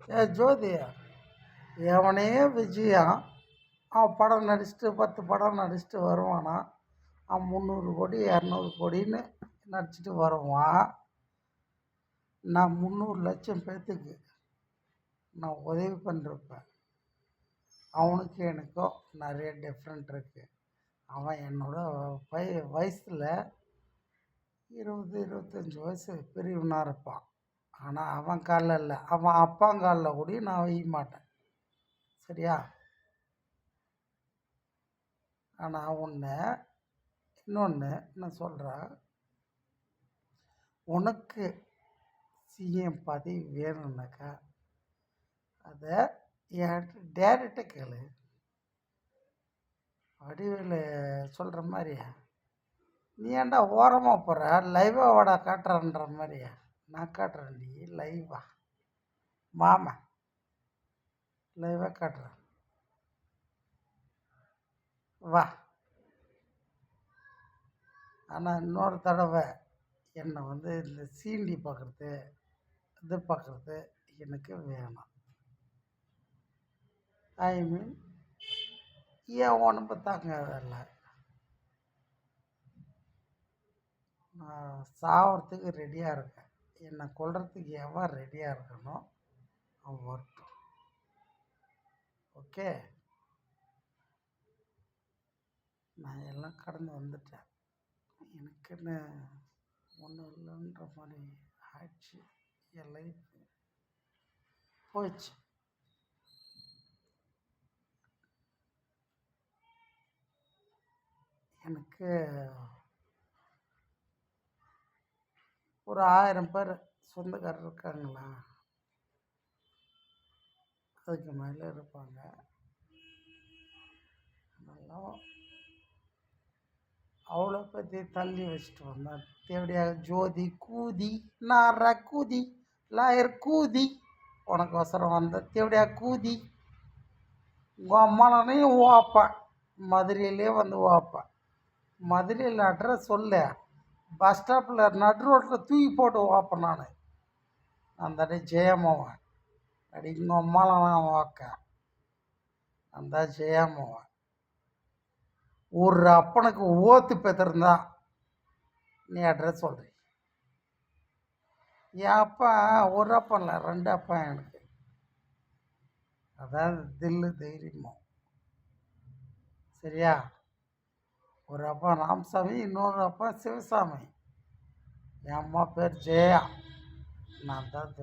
ஏ ஜோதி, எவனே விஜயா அவன் படம் நடிச்சுட்டு 10 படம் நடிச்சுட்டு வருவானா? அவன் 300 கோடி 200 கோடின்னு நடிச்சுட்டு வருவான். நான் 300 லட்சம் பேர்த்துக்கு நான் உதவி பண்ணிருப்பேன். அவனுக்கு எனக்கும் நிறைய டிஃப்ரெண்ட் இருக்குது. அவன் என்னோட வயசில் 20-25 வயசு பெரியவனாக இருப்பான். ஆனால் அவன் காலில் இல்லை, அவன் அப்பாங்காலில் கூட நான் வைய மாட்டேன். சரியா? ஆனால் இன்னொன்று நான் சொல்கிறேன், உனக்கு சிஎம் பதவி வேணும்னாக்கா அதை என்கிட்ட டேரெக்டாக கேளு. வடிவேலு சொல்கிற மாதிரியா, நீ ஏன்டா ஓரமாக போகிற, லைவாக வாடா காட்டுறன்ற மாதிரியா? நான் காட்டுறேன், நீ லைவா மாமா லைவாக காட்டுறேன், வா. ஆனால் இன்னொரு தடவை என்னை இந்த சீண்டி பார்க்குறது இது பார்க்குறது எனக்கு வேணாம். ஐ மீன் என் உடம்பு தாங்காதல்ல, நான் சாவறதுக்கு ரெடியாக இருக்கேன். என்னை கொல்றதுக்கு எவன் ரெடியாக இருக்கணும் அவன் வரட்டும். ஓகே, நான் எல்லாம் கடந்து வந்துட்டேன். எனக்குன்னு ஒன்றும் இல்லைன்ற மாதிரி ஆயிடுச்சு. என் லைஃப் போயிடுச்சு. எனக்கு ஒரு 1000 பேர் சொந்தக்காரர் இருக்காங்களா? அதுக்கு மேலே இருப்பாங்க. அதெல்லாம் அவ்வளோ பற்றி தள்ளி வச்சுட்டு வந்தேன். தேவடியாக ஜோதி கூதி நார கூதி லாயர் கூதி உனக்கோசரம் வந்த தேவடியாக கூதி. உங்கள் அம்மாலையும் ஓப்பேன், மதுரையிலே ஓப்பேன். மதுரையில் அட்ரஸ் சொல்ல, பஸ் ஸ்டாப்பில் நடு ரோட்டில் தூக்கி போட்டு ஓப்பேன். நான் அந்த ஜெயமாவன் அடி உங்கள் அம்மாலாம் நான் ஓக்க அந்த ஜெயமாவன். ஒரு அப்பனுக்கு ஓத்து பெற்றிருந்தா நீ அட்ரஸ் சொல்கிறீ. என் அப்பா ஒரு அப்பன் இல்லை, 2 அப்பன் எனக்கு. அதாவது தில்லு தைரியமோ. சரியா? ஒரு அப்பா ராமசாமி, இன்னொரு அப்பா சிவசாமி. என் அம்மா பேர் ஜெயா. நான் தான்